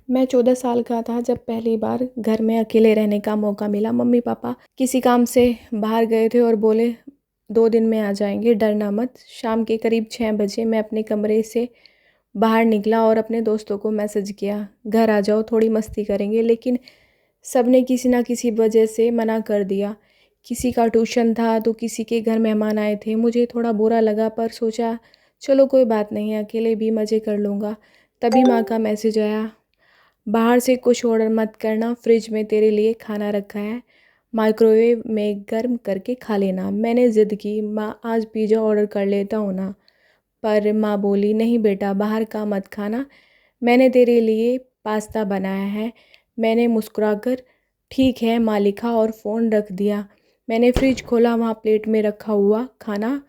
मैं 14 साल का था जब पहली बार घर में अकेले रहने का मौका मिला। मम्मी पापा किसी काम से बाहर गए थे और बोले 2 दिन में आ जाएंगे, डरना मत। शाम के करीब 6 बजे मैं अपने कमरे से बाहर निकला और अपने दोस्तों को मैसेज किया, घर आ जाओ, थोड़ी मस्ती करेंगे। लेकिन सबने किसी ना किसी वजह से मना कर दिया। किसी का ट्यूशन था तो किसी के घर मेहमान आए थे। मुझे थोड़ा बुरा लगा पर सोचा चलो कोई बात नहीं, अकेले भी मज़े कर लूँगा। तभी माँ का मैसेज आया, बाहर से कुछ ऑर्डर मत करना, फ्रिज में तेरे लिए खाना रखा है, माइक्रोवेव में गर्म करके खा लेना। मैंने ज़िद की, माँ आज पिज़्ज़ा ऑर्डर कर लेता हूँ ना। पर माँ बोली, नहीं बेटा, बाहर का मत खाना, मैंने तेरे लिए पास्ता बनाया है। मैंने मुस्कुराकर ठीक है माँ लिखा और फ़ोन रख दिया। मैंने फ्रिज खोला, वहाँ प्लेट में रखा हुआ खाना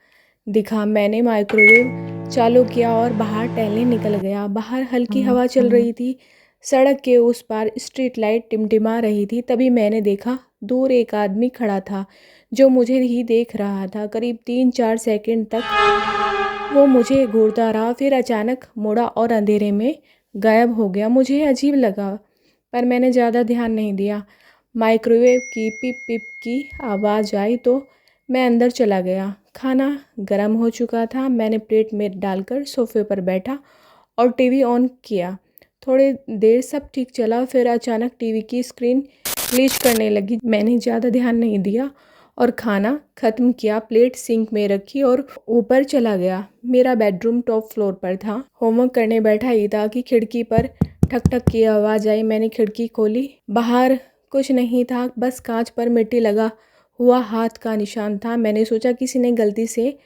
दिखा। मैंने माइक्रोवेव चालू किया और बाहर टहलने निकल गया। बाहर हल्की हवा चल रही थी, सड़क के उस पार स्ट्रीट लाइट टिमटिमा रही थी। तभी मैंने देखा दूर एक आदमी खड़ा था जो मुझे ही देख रहा था। करीब 3-4 सेकंड तक वो मुझे घूरता रहा, फिर अचानक मुड़ा और अंधेरे में गायब हो गया। मुझे अजीब लगा पर मैंने ज़्यादा ध्यान नहीं दिया। माइक्रोवेव की पिप पिप की आवाज़ आई तो मैं अंदर चला गया। खाना गर्म हो चुका था। मैंने प्लेट में डालकर सोफे पर बैठा और टीवी ऑन किया। थोड़ी देर सब ठीक चला, फिर अचानक टीवी की स्क्रीन ग्लिच करने लगी। मैंने ज़्यादा ध्यान नहीं दिया और खाना ख़त्म किया, प्लेट सिंक में रखी और ऊपर चला गया। मेरा बेडरूम टॉप फ्लोर पर था। होमवर्क करने बैठा ही था कि खिड़की पर ठक ठक की आवाज़ आई। मैंने खिड़की खोली, बाहर कुछ नहीं था, बस कांच पर मिट्टी लगा हुआ हाथ का निशान था। मैंने सोचा किसी ने गलती से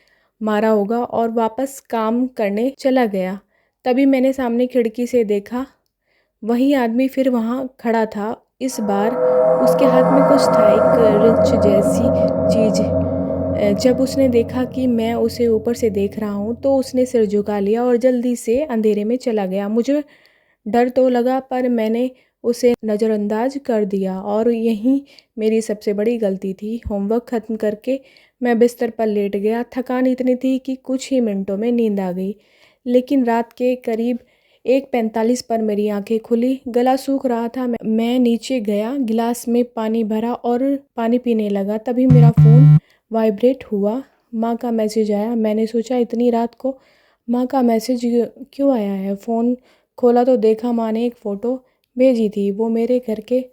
मारा होगा और वापस काम करने चला गया। तभी मैंने सामने खिड़की से देखा, वही आदमी फिर वहाँ खड़ा था। इस बार उसके हाथ में कुछ था, एक रिंच जैसी चीज़। जब उसने देखा कि मैं उसे ऊपर से देख रहा हूँ तो उसने सिर झुका लिया और जल्दी से अंधेरे में चला गया। मुझे डर तो लगा पर मैंने उसे नज़रअंदाज कर दिया और यही मेरी सबसे बड़ी गलती थी। होमवर्क ख़त्म करके मैं बिस्तर पर लेट गया। थकान इतनी थी कि कुछ ही मिनटों में नींद आ गई। लेकिन रात के करीब 1:45 पर मेरी आंखें खुली। गला सूख रहा था। मैं नीचे गया, गिलास में पानी भरा और पानी पीने लगा। तभी मेरा फ़ोन वाइब्रेट हुआ। माँ का मैसेज आया। मैंने सोचा इतनी रात को माँ का मैसेज क्यों आया है। फ़ोन खोला तो देखा माँ ने एक फ़ोटो भेजी थी। वो मेरे घर के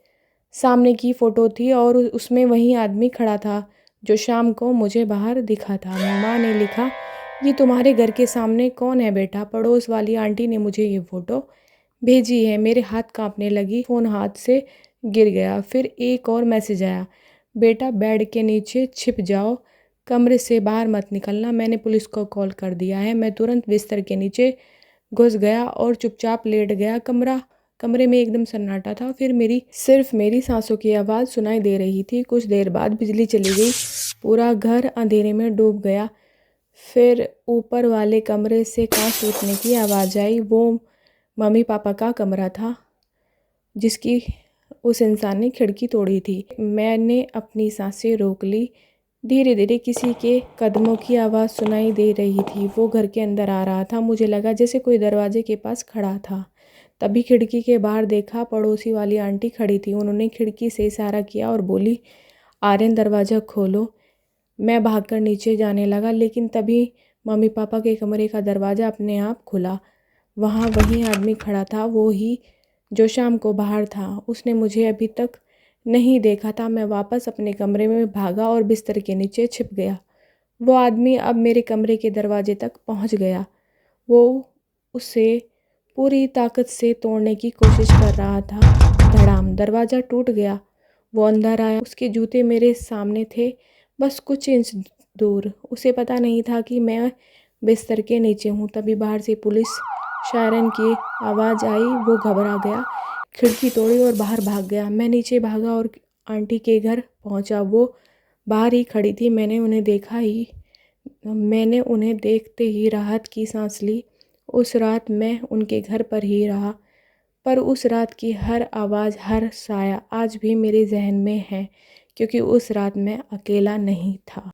सामने की फ़ोटो थी और उसमें वही आदमी खड़ा था जो शाम को मुझे बाहर दिखा था। माँ ने लिखा, ये तुम्हारे घर के सामने कौन है बेटा? पड़ोस वाली आंटी ने मुझे ये फ़ोटो भेजी है। मेरे हाथ कांपने लगी, फ़ोन हाथ से गिर गया। फिर एक और मैसेज आया, बेटा बेड के नीचे छिप जाओ, कमरे से बाहर मत निकलना, मैंने पुलिस को कॉल कर दिया है। मैं तुरंत बिस्तर के नीचे घुस गया और चुपचाप लेट गया। कमरे में एकदम सन्नाटा था। फिर सिर्फ मेरी सांसों की आवाज़ सुनाई दे रही थी। कुछ देर बाद बिजली चली गई, पूरा घर अंधेरे में डूब गया। फिर ऊपर वाले कमरे से कांच टूटने की आवाज़ आई। वो मम्मी पापा का कमरा था जिसकी उस इंसान ने खिड़की तोड़ी थी। मैंने अपनी सांसें रोक ली। धीरे धीरे किसी के कदमों की आवाज़ सुनाई दे रही थी। वो घर के अंदर आ रहा था। मुझे लगा जैसे कोई दरवाजे के पास खड़ा था। तभी खिड़की के बाहर देखा, पड़ोसी वाली आंटी खड़ी थी। उन्होंने खिड़की से इशारा किया और बोली, आर्यन दरवाज़ा खोलो। मैं भागकर नीचे जाने लगा, लेकिन तभी मम्मी पापा के कमरे का दरवाज़ा अपने आप खुला। वहाँ वही आदमी खड़ा था, वो ही जो शाम को बाहर था। उसने मुझे अभी तक नहीं देखा था। मैं वापस अपने कमरे में भागा और बिस्तर के नीचे छिप गया। वो आदमी अब मेरे कमरे के दरवाजे तक पहुंच गया। वो उसे पूरी ताकत से तोड़ने की कोशिश कर रहा था। धड़ाम, दरवाज़ा टूट गया। वो अंदर आया। उसके जूते मेरे सामने थे, बस कुछ इंच दूर। उसे पता नहीं था कि मैं बिस्तर के नीचे हूँ। तभी बाहर से पुलिस सायरन की आवाज़ आई। वो घबरा गया, खिड़की तोड़ी और बाहर भाग गया। मैं नीचे भागा और आंटी के घर पहुंचा। वो बाहर ही खड़ी थी। मैंने उन्हें देखते ही राहत की सांस ली। उस रात मैं उनके घर पर ही रहा, पर उस रात की हर आवाज़, हर साया आज भी मेरे जहन में है, क्योंकि उस रात मैं अकेला नहीं था।